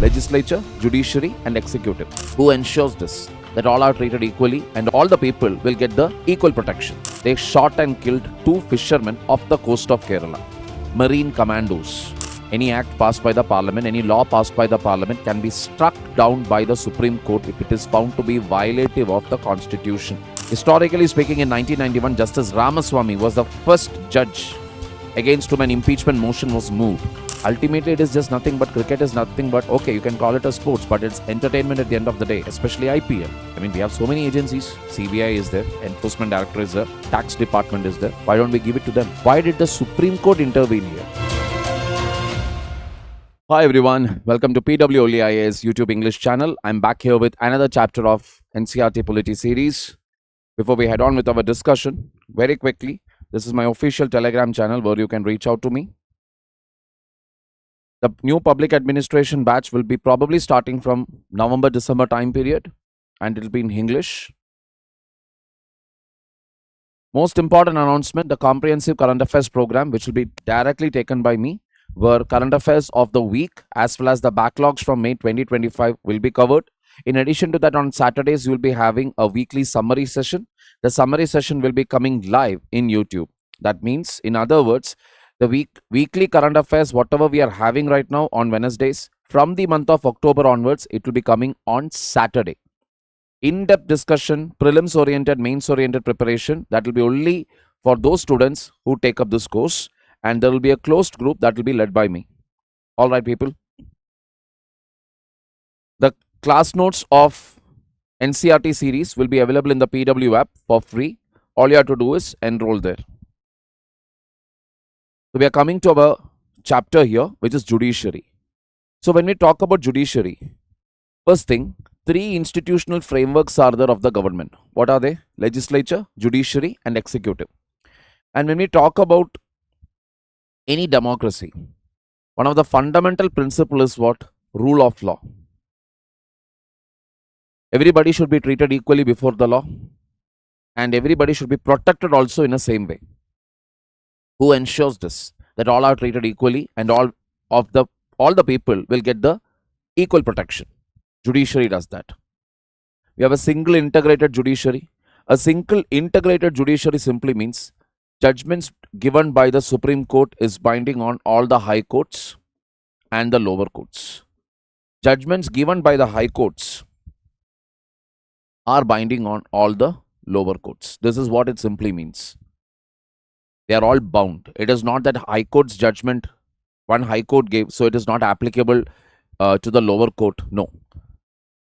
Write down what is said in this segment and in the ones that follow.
legislature, judiciary and executive. Who ensures this? That all are treated equally and all the people will get the equal protection. They shot and killed 2 fishermen off the coast of Kerala. Marine commandos. Any act passed by the parliament, any law passed by the parliament can be struck down by the Supreme Court if it is found to be violative of the constitution. Historically speaking, in 1991, Justice Ramaswamy was the first judge against whom an impeachment motion was moved. Ultimately, it is just nothing but cricket is nothing but, okay, you can call it a sports, but it's entertainment at the end of the day, especially IPL. I mean, we have so many agencies. CBI is there, Enforcement Director is there, Tax Department is there. Why don't we give it to them? Why did the Supreme Court intervene here? Hi everyone, welcome to PW IAS YouTube English channel. I'm back here with another chapter of NCERT Polity series. Before we head on with our discussion, very quickly, this is my official Telegram channel where you can reach out to me. The new public administration batch will be probably starting from November-December time period and it will be in English. Most important announcement, the comprehensive current affairs program which will be directly taken by me, where current affairs of the week as well as the backlogs from May 2025 will be covered. In addition to that, on Saturdays, you will be having a weekly summary session. The summary session will be coming live in YouTube. That means, in other words, the weekly current affairs, whatever we are having right now on Wednesdays, from the month of October onwards, it will be coming on Saturday. In-depth discussion, prelims-oriented, mains-oriented preparation, that will be only for those students who take up this course. And there will be a closed group that will be led by me. All right, people. The class notes of NCERT series will be available in the PW app for free. All you have to do is enroll there. So we are coming to our chapter here, which is judiciary. So when we talk about judiciary, first thing, 3 institutional frameworks are there of the government. What are they? Legislature, judiciary and executive. And when we talk about any democracy, one of the fundamental principles is what? Rule of law. Everybody should be treated equally before the law and everybody should be protected also in the same way. Who ensures this? That all are treated equally and all the people will get the equal protection. Judiciary does that. We have a single integrated judiciary. A single integrated judiciary simply means judgments given by the Supreme Court is binding on all the high courts and the lower courts. Judgments given by the high courts are binding on all the lower courts. This is what it simply means. They are all bound. It is not that high court's judgment, one high court gave, so it is not applicable to the lower court. No.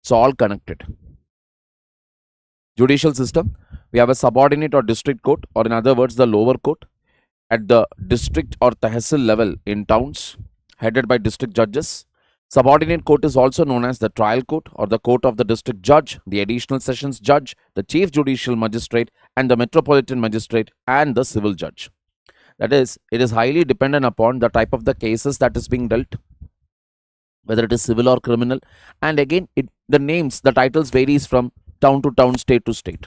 It's all connected. Judicial system. We have a subordinate or district court, or in other words, the lower court at the district or tehsil level in towns, headed by district judges. Subordinate court is also known as the trial court or the court of the district judge, the additional sessions judge, the chief judicial magistrate, and the metropolitan magistrate and the civil judge. That is, it is highly dependent upon the type of the cases that is being dealt, whether it is civil or criminal. And again, the names, the titles varies from town to town, state to state.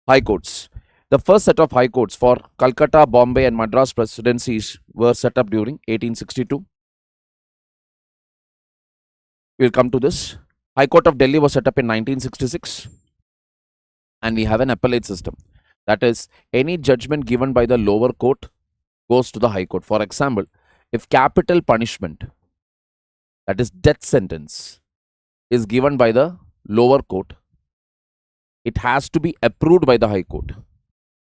High courts. The first set of high courts for Calcutta, Bombay and Madras presidencies were set up during 1862. We'll come to this. High Court of Delhi was set up in 1966. And we have an appellate system. That is, any judgment given by the lower court goes to the High Court. For example, if capital punishment, that is death sentence, is given by the lower court, it has to be approved by the High Court.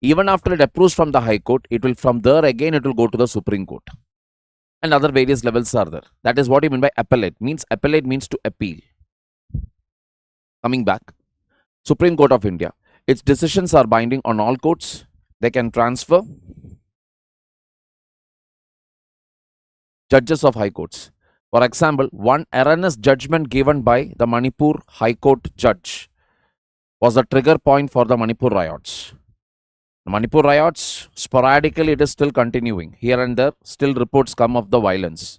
Even after it approves from the High Court, it will from there again it will go to the Supreme Court. And other various levels are there. That is what you mean by appellate. Appellate means to appeal. Coming back, Supreme Court of India. Its decisions are binding on all courts. They can transfer judges of high courts. For example, one erroneous judgment given by the Manipur High Court judge was the trigger point for the Manipur riots. The Manipur riots, sporadically it is still continuing. Here and there, still reports come of the violence.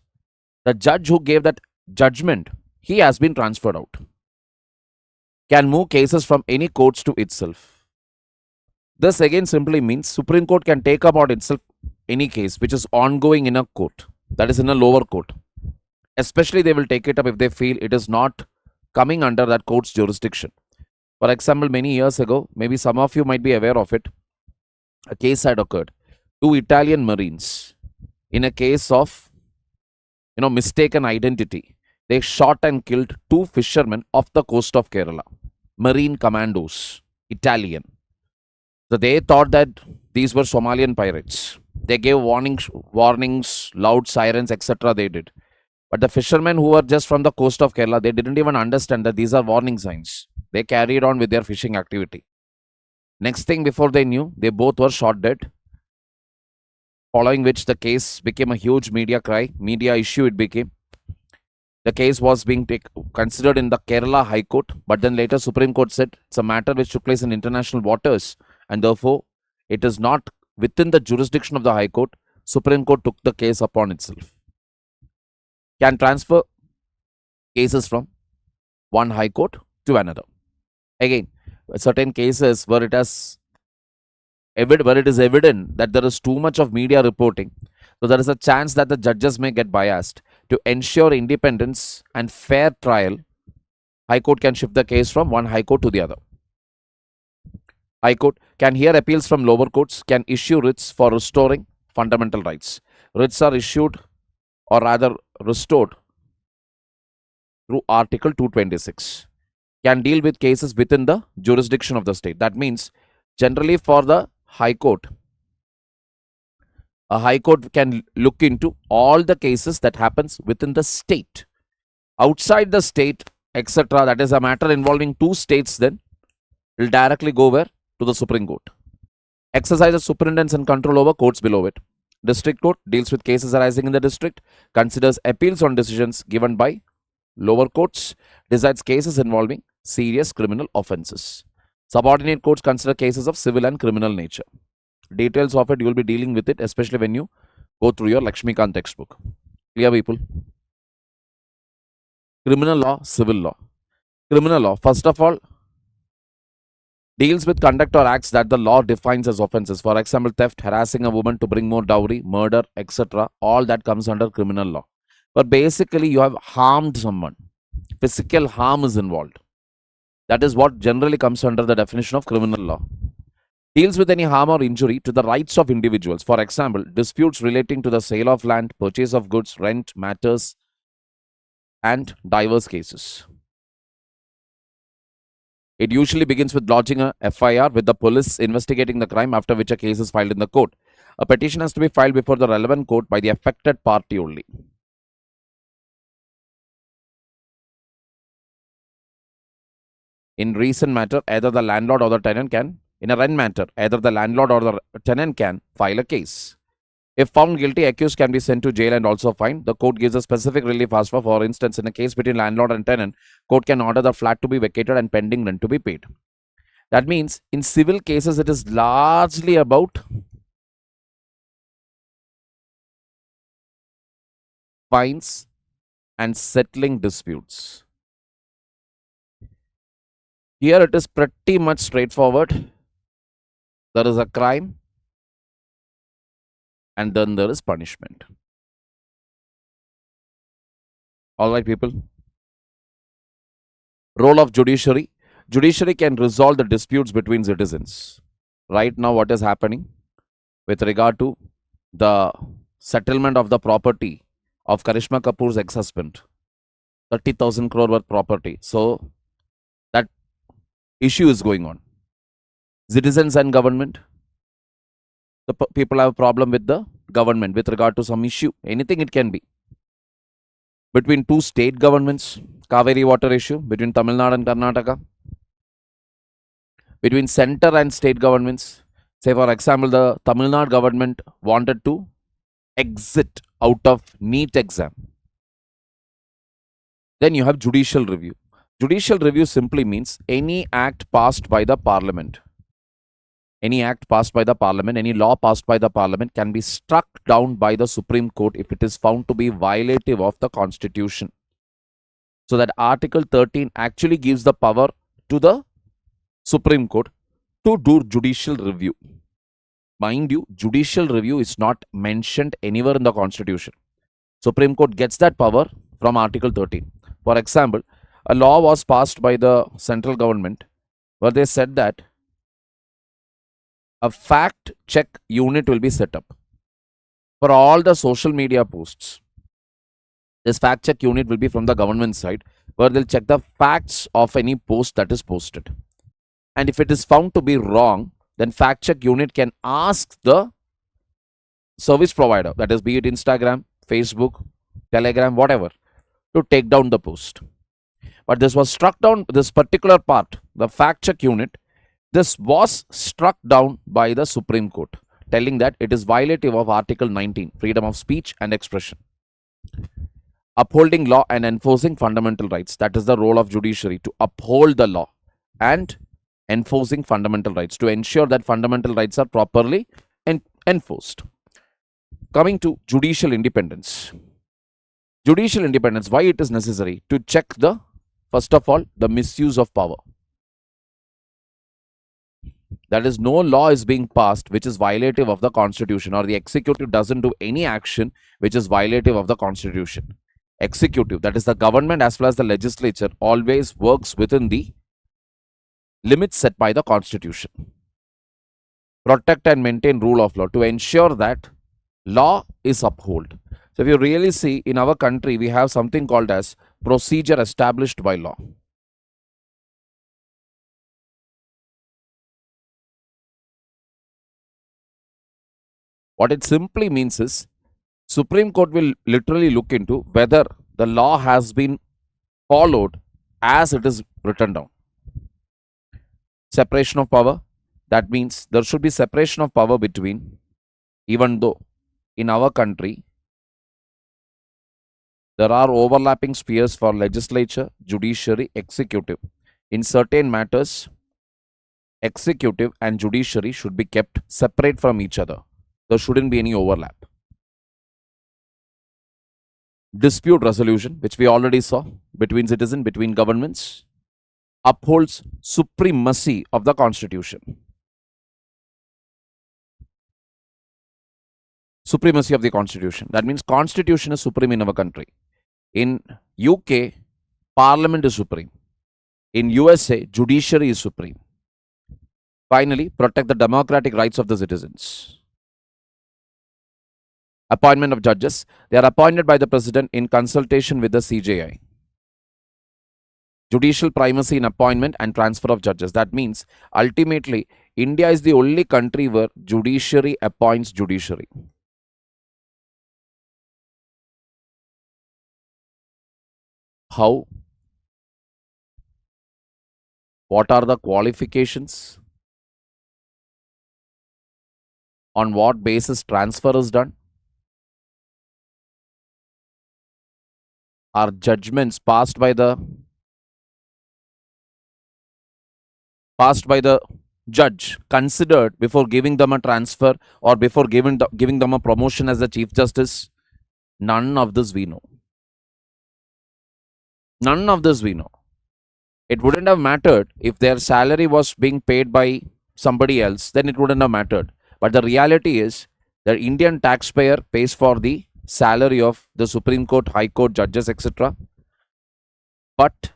The judge who gave that judgment, he has been transferred out. Can move cases from any courts to itself. This again simply means Supreme Court can take about itself any case which is ongoing in a court, that is in a lower court. Especially they will take it up if they feel it is not coming under that court's jurisdiction. For example, many years ago, maybe some of you might be aware of it, a case had occurred. Two Italian Marines, in a case of mistaken identity, they shot and killed two fishermen off the coast of Kerala. Marine commandos, Italian. So they thought that these were Somalian pirates. They gave warnings, loud sirens, etc. They did. But the fishermen who were just from the coast of Kerala, they didn't even understand that these are warning signs. They carried on with their fishing activity. Next thing before they knew, they both were shot dead. Following which the case became a huge media issue it became. The case was being considered in the Kerala High Court, but then later Supreme Court said it's a matter which took place in international waters and therefore it is not within the jurisdiction of the High Court. Supreme Court took the case upon itself. Can transfer cases from one High Court to another. Again, certain cases where it is evident that there is too much of media reporting, so there is a chance that the judges may get biased. To ensure independence and fair trial, High Court can shift the case from one High Court to the other. High Court can hear appeals from lower courts, can issue writs for restoring fundamental rights. Writs are issued or rather restored through Article 226. Can deal with cases within the jurisdiction of the state. That means generally for the High Court, a High Court can look into all the cases that happens within the state. Outside the state, etc., that is a matter involving two states, then will directly go where? To the Supreme Court. Exercises superintendence and control over courts below it. District Court deals with cases arising in the district, considers appeals on decisions given by lower courts, decides cases involving serious criminal offences. Subordinate courts consider cases of civil and criminal nature. Details of it, you will be dealing with it, especially when you go through your Lakshmikant textbook. Clear, people? Criminal law, civil law. Criminal law, first of all, deals with conduct or acts that the law defines as offences. For example, theft, harassing a woman to bring more dowry, murder, etc. All that comes under criminal law. But basically, you have harmed someone. Physical harm is involved. That is what generally comes under the definition of criminal law. Deals with any harm or injury to the rights of individuals. For example, disputes relating to the sale of land, purchase of goods, rent matters, and diverse cases. It usually begins with lodging a FIR with the police investigating the crime, after which a case is filed in the court. A petition has to be filed before the relevant court by the affected party only. In recent matter, either the landlord or the tenant can, in a rent matter, either the landlord or the tenant can file a case. If found guilty, accused can be sent to jail and also fined. The court gives a specific relief as for instance, in a case between landlord and tenant, court can order the flat to be vacated and pending rent to be paid. That means in civil cases, it is largely about fines and settling disputes. Here it is pretty much straightforward. There is a crime and then there is punishment. Alright, people. Role of judiciary. Judiciary can resolve the disputes between citizens. Right now, what is happening with regard to the settlement of the property of Karishma Kapoor's ex-husband, 30,000 crore worth property. So, that issue is going on. Citizens and government. The people have a problem with the government with regard to some issue. Anything it can be. Between two state governments, Kaveri water issue, between Tamil Nadu and Karnataka. Between center and state governments. Say for example, the Tamil Nadu government wanted to exit out of NEET exam. Then you have judicial review. Judicial review simply means any act passed by the parliament. Any act passed by the parliament, any law passed by the parliament can be struck down by the Supreme Court if it is found to be violative of the constitution. So that Article 13 actually gives the power to the Supreme Court to do judicial review. Mind you, judicial review is not mentioned anywhere in the constitution. Supreme Court gets that power from Article 13. For example, a law was passed by the central government where they said that a fact check unit will be set up for all the social media posts. This fact check unit will be from the government side where they'll check the facts of any post that is posted. And if it is found to be wrong, then fact check unit can ask the service provider, that is, be it Instagram, Facebook, Telegram, whatever, to take down the post. But this was struck down, this particular part, the fact check unit, this was struck down by the Supreme Court, telling that it is violative of Article 19, freedom of speech and expression. Upholding law and enforcing fundamental rights. That is the role of judiciary, to uphold the law and enforcing fundamental rights, to ensure that fundamental rights are properly enforced. Coming to judicial independence. Judicial independence, why it is necessary? To check the, first of all, the misuse of power. That is, no law is being passed which is violative of the constitution, or the executive doesn't do any action which is violative of the constitution. Executive, that is the government as well as the legislature, always works within the limits set by the constitution. Protect and maintain rule of law, to ensure that law is upheld. So if you really see, in our country, we have something called as procedure established by law. What it simply means is, Supreme Court will literally look into whether the law has been followed as it is written down. Separation of power, that means there should be separation of power between, even though in our country there are overlapping spheres for legislature, judiciary, executive. In certain matters, executive and judiciary should be kept separate from each other. There shouldn't be any overlap. Dispute resolution, which we already saw, between citizen, between governments, upholds supremacy of the constitution. Supremacy of the constitution. That means constitution is supreme in our country. In UK, parliament is supreme. In USA, judiciary is supreme. Finally, protect the democratic rights of the citizens. Appointment of judges. They are appointed by the president in consultation with the CJI. Judicial primacy in appointment and transfer of judges. That means ultimately India is the only country where judiciary appoints judiciary. How? What are the qualifications? On what basis transfer is done? Are judgments passed by the judge considered before giving them a transfer or before giving them a promotion as the Chief Justice? None of this we know. None of this we know. It wouldn't have mattered if their salary was being paid by somebody else, then it wouldn't have mattered. But the reality is the Indian taxpayer pays for the salary of the Supreme Court, High Court, judges, etc. But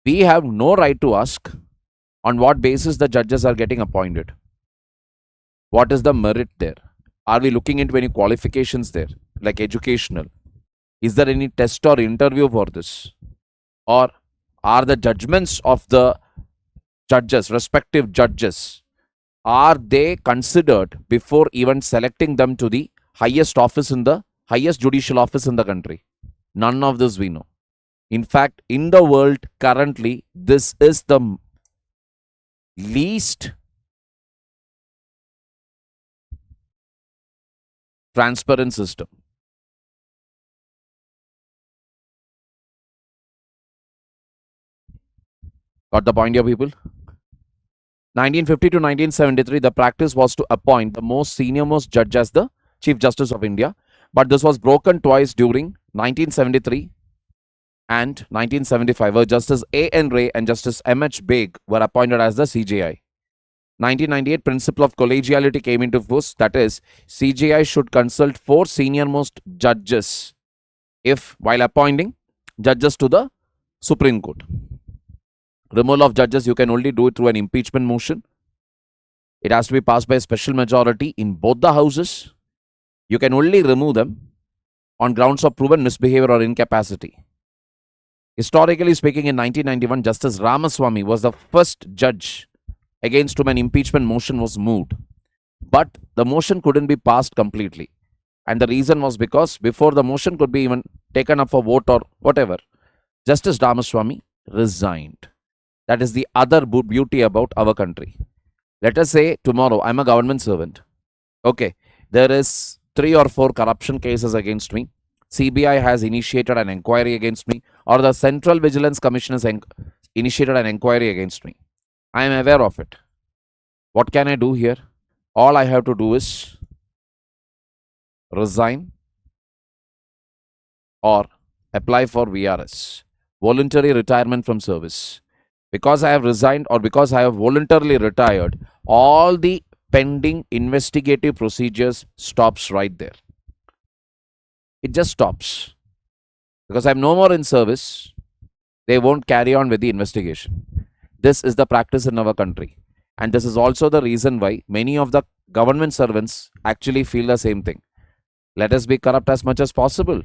we have no right to ask on what basis the judges are getting appointed. What is the merit there? Are we looking into any qualifications there, like educational? Is there any test or interview for this? Or are the judgments of the judges, respective judges, are they considered before even selecting them to the highest office in the highest judicial office in the country? None of this we know. In fact, in the world currently, this is the least transparent system. Got the point here, people? 1950 to 1973, the practice was to appoint the most senior-most judge as the Chief Justice of India. But this was broken twice during 1973 and 1975, where Justice A.N. Ray and Justice M.H. Baig were appointed as the CJI. 1998, principle of collegiality came into force. That is, CJI should consult 4 senior-most judges if while appointing, judges to the Supreme Court. Removal of judges, you can only do it through an impeachment motion. It has to be passed by a special majority in both the houses. You can only remove them on grounds of proven misbehavior or incapacity. Historically speaking, in 1991, Justice Ramaswamy was the first judge against whom an impeachment motion was moved. But the motion couldn't be passed completely. And the reason was because before the motion could be even taken up for vote or whatever, Justice Ramaswamy resigned. That is the other beauty about our country. Let us say tomorrow I'm a government servant. Okay, there is 3 or 4 corruption cases against me. CBI has initiated an inquiry against me, or the Central Vigilance Commission has initiated an inquiry against me. I am aware of it. What can I do here? All I have to do is resign or apply for VRS, voluntary retirement from service. Because I have resigned or because I have voluntarily retired, all the pending investigative procedures stops right there. It just stops. Because I'm no more in service, they won't carry on with the investigation. This is the practice in our country. And this is also the reason why many of the government servants actually feel the same thing. Let us be corrupt as much as possible.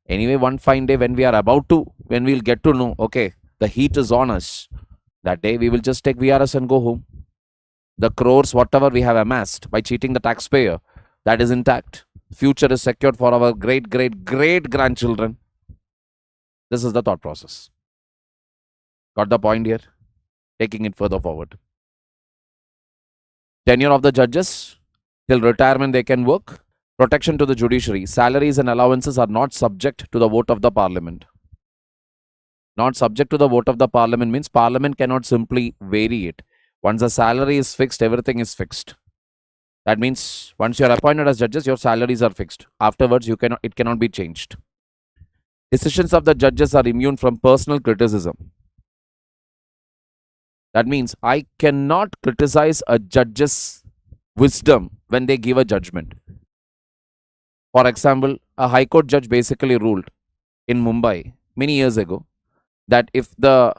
Anyway, one fine day when we'll get to know, okay, the heat is on us. That day we will just take VRS and go home. The crores, whatever we have amassed by cheating the taxpayer, that is intact. Future is secured for our great grandchildren. This is the thought process. Got the point here? Taking it further forward. Tenure of the judges, till retirement they can work. Protection to the judiciary. Salaries and allowances are not subject to the vote of the parliament. Not subject to the vote of the parliament means parliament cannot simply vary it. Once the salary is fixed, everything is fixed. That means once you are appointed as judges, your salaries are fixed. Afterwards, it cannot be changed. Decisions of the judges are immune from personal criticism. That means I cannot criticize a judge's wisdom when they give a judgment. For example, a High Court judge basically ruled in Mumbai many years ago that if the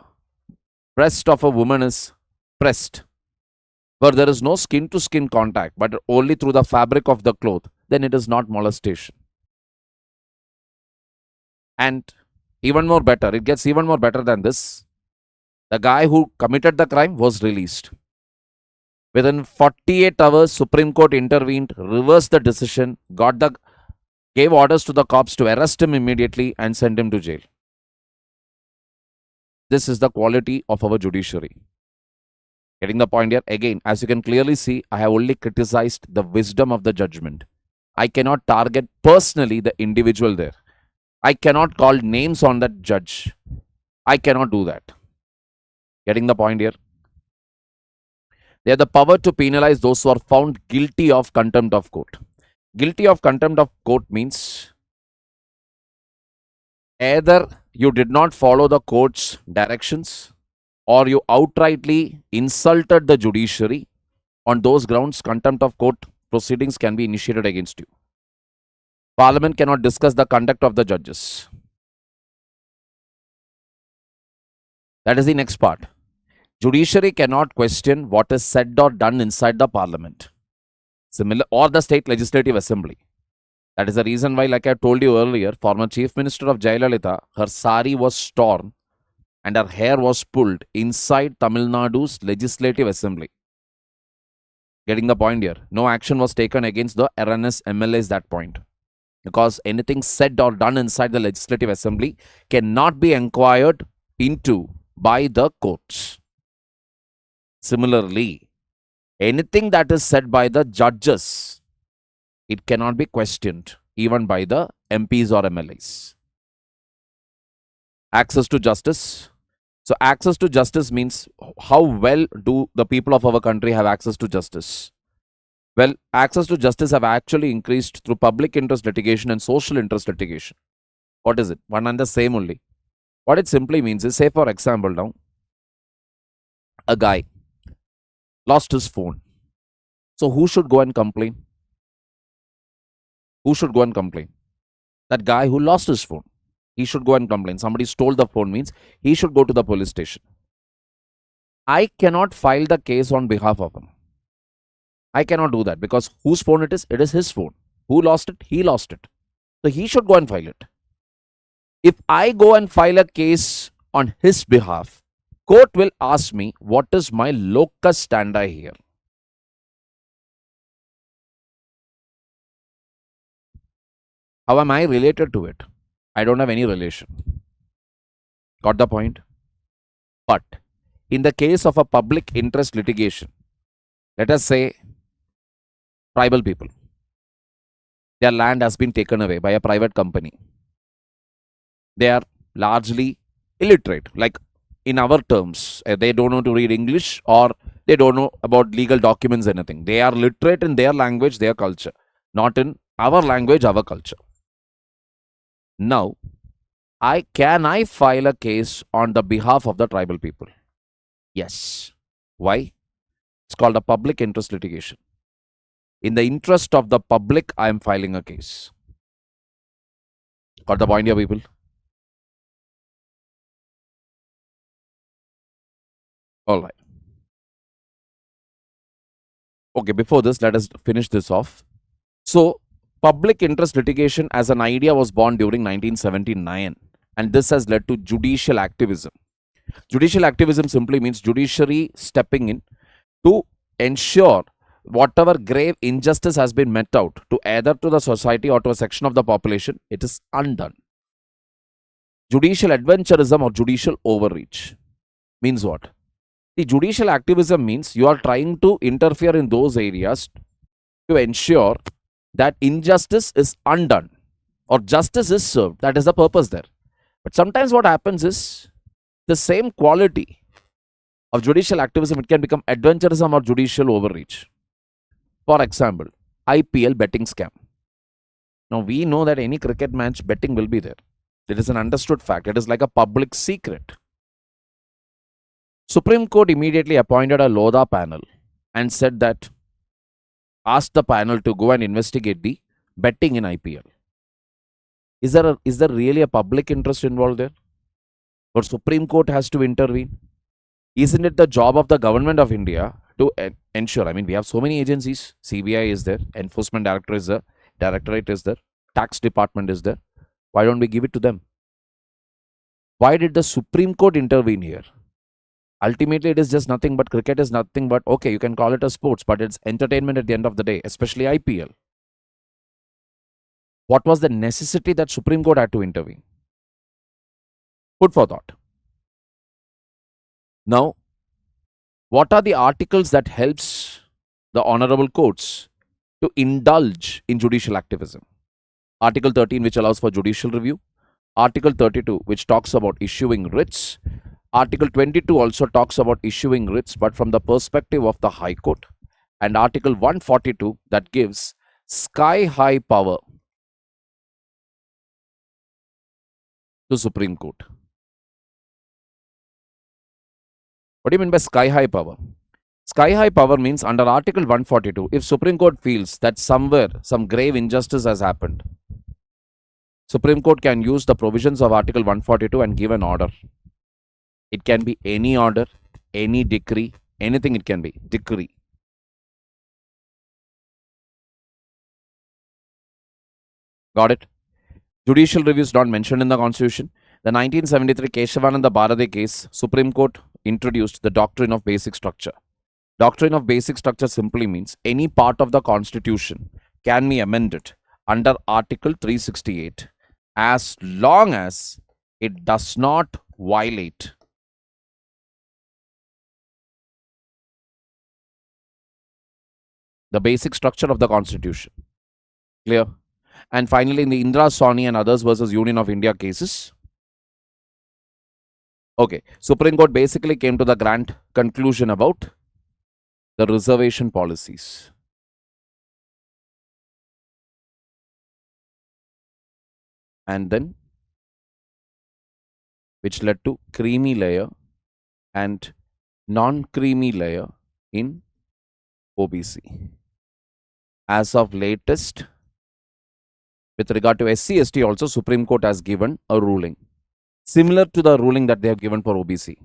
breast of a woman is pressed, where there is no skin to skin contact, but only through the fabric of the cloth, then it is not molestation. And even more better, it gets even more better than this. The guy who committed the crime was released. Within 48 hours, Supreme Court intervened, reversed the decision, gave orders to the cops to arrest him immediately and send him to jail. This is the quality of our judiciary. Getting the point here? Again, as you can clearly see, I have only criticized the wisdom of the judgment. I cannot target personally the individual there. I cannot call names on that judge. I cannot do that. Getting the point here? They have the power to penalize those who are found guilty of contempt of court. Guilty of contempt of court means either you did not follow the court's directions or you outrightly insulted the judiciary. On those grounds, contempt of court proceedings can be initiated against you. Parliament cannot discuss the conduct of the judges. That is the next part. Judiciary cannot question what is said or done inside the parliament, or the state legislative assembly. That is the reason why, like I told you earlier, former Chief Minister of Jayalalitha, her sari was torn and her hair was pulled inside Tamil Nadu's legislative assembly. Getting the point here? No action was taken against the erroneous MLAs that point. Because anything said or done inside the legislative assembly cannot be inquired into by the courts. Similarly, anything that is said by the judges, it cannot be questioned even by the MPs or MLAs. Access to justice. So access to justice means how well do the people of our country have access to justice? Well, access to justice have actually increased through public interest litigation and social interest litigation. What is it? One and the same only. What it simply means is, say for example now, a guy lost his phone. So who should go and complain? Who should go and complain? That guy who lost his phone. He should go and complain. Somebody stole the phone means he should go to the police station. I cannot file the case on behalf of him. I cannot do that because whose phone it is? It is his phone. Who lost it? He lost it. So he should go and file it. If I go and file a case on his behalf, court will ask me what is my locus standi here. How am I related to it? I don't have any relation. Got the point? But in the case of a public interest litigation, let us say tribal people, their land has been taken away by a private company. They are largely illiterate, like in our terms, they don't know to read English or they don't know about legal documents, anything. They are literate in their language, their culture, not in our language, our culture. Now, can I file a case on the behalf of the tribal people? Yes. Why? It's called a public interest litigation. In the interest of the public, I am filing a case. Got the point here, people? All right. Okay, before this, let us finish this off. So, public interest litigation as an idea was born during 1979, and this has led to judicial activism. Judicial activism simply means judiciary stepping in to ensure whatever grave injustice has been met out to either to the society or to a section of the population, it is undone. Judicial adventurism or judicial overreach means what? The judicial activism means you are trying to interfere in those areas to ensure that injustice is undone or justice is served. That is the purpose there. But sometimes what happens is the same quality of judicial activism, it can become adventurism or judicial overreach. For example, IPL betting scam. Now we know that any cricket match betting will be there. It is an understood fact. It is like a public secret. Supreme Court immediately appointed a Lodha panel and said that, asked the panel to go and investigate the betting in IPL. Is there really a public interest involved there? Or Supreme Court has to intervene? Isn't it the job of the government of India to ensure? I mean, we have so many agencies. CBI is there, Enforcement Director is there, Directorate is there, Tax Department is there. Why don't we give it to them? Why did the Supreme Court intervene here? Ultimately, it is just nothing but cricket is nothing but, okay, you can call it a sports, but it's entertainment at the end of the day, especially IPL. What was the necessity that Supreme Court had to intervene? Food for thought. Now, what are the articles that helps the honorable courts to indulge in judicial activism? Article 13, which allows for judicial review. Article 32, which talks about issuing writs. Article 22 also talks about issuing writs, but from the perspective of the High Court. And Article 142 that gives sky-high power to Supreme Court. What do you mean by sky-high power? Sky-high power means under Article 142, if Supreme Court feels that somewhere some grave injustice has happened, Supreme Court can use the provisions of Article 142 and give an order. It can be any order, any decree, anything it can be. Decree. Got it? Judicial review is not mentioned in the Constitution. The 1973 Keshavananda Bharati case, Supreme Court introduced the doctrine of basic structure. Doctrine of basic structure simply means any part of the Constitution can be amended under Article 368 as long as it does not violate the basic structure of the Constitution. Clear? And finally, in the Indra Sawhney and others versus Union of India cases, okay, Supreme Court basically came to the grand conclusion about the reservation policies. And then, which led to creamy layer and non-creamy layer in OBC. As of latest, with regard to SC/ST also, Supreme Court has given a ruling similar to the ruling that they have given for OBC.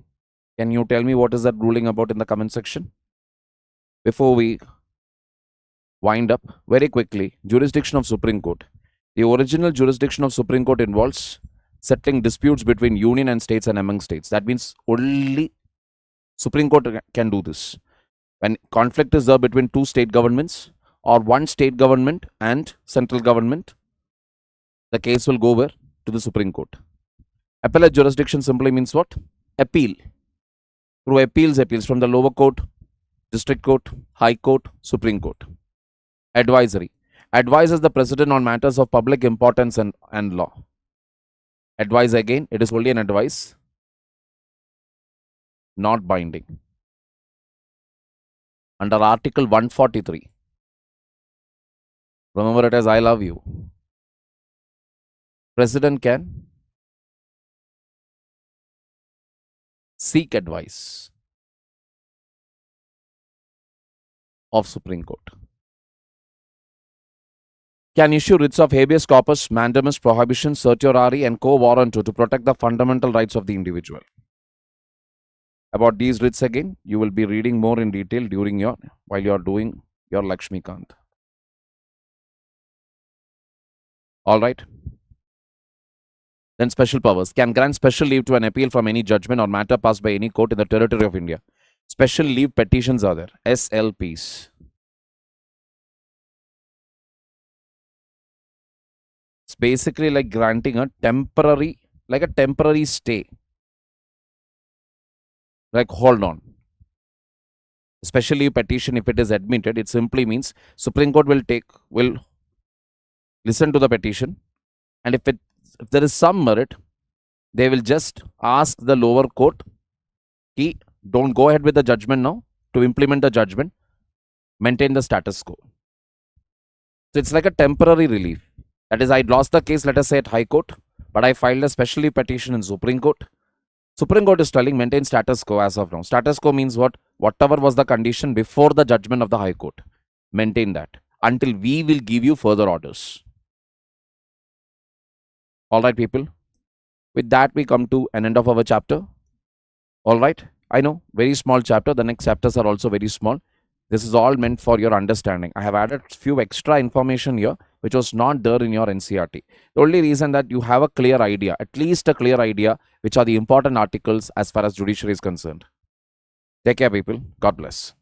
Can you tell me what is that ruling about in the comment section? Before we wind up, very quickly, jurisdiction of Supreme Court. The original jurisdiction of Supreme Court involves settling disputes between union and states and among states. That means only Supreme Court can do this. When conflict is there between two state governments or one state government and central government, the case will go where? To the Supreme Court. Appellate jurisdiction simply means what? Appeal. Through appeals from the lower court, district court, high court, Supreme Court. Advisory. Advises the president on matters of public importance and law. Advise again, it is only an advice, not binding. Under Article 143. Remember it as I love you. President can seek advice of Supreme Court. Can issue writs of habeas corpus, mandamus, prohibition, certiorari, and quo warranto to protect the fundamental rights of the individual. About these writs again, you will be reading more in detail while you are doing your Lakshmikant. All right. Then special powers. Can grant special leave to an appeal from any judgment or matter passed by any court in the territory of India. Special leave petitions are there. SLPs. It's basically like granting a temporary stay. Like, hold on. Special leave petition, if it is admitted, it simply means Supreme Court will listen to the petition, and if there is some merit, they will just ask the lower court, don't go ahead with the judgment now, to implement the judgment, maintain the status quo. So it's like a temporary relief. That is, I lost the case, let us say at High Court, but I filed a special leave petition in Supreme Court. Supreme Court is telling maintain status quo as of now. Status quo means what? Whatever was the condition before the judgment of the High Court. Maintain that until we will give you further orders. Alright, people. With that, we come to an end of our chapter. Alright. I know, very small chapter. The next chapters are also very small. This is all meant for your understanding. I have added few extra information here, which was not there in your NCERT. The only reason that you have a clear idea, at least a clear idea, which are the important articles as far as judiciary is concerned. Take care, people. God bless.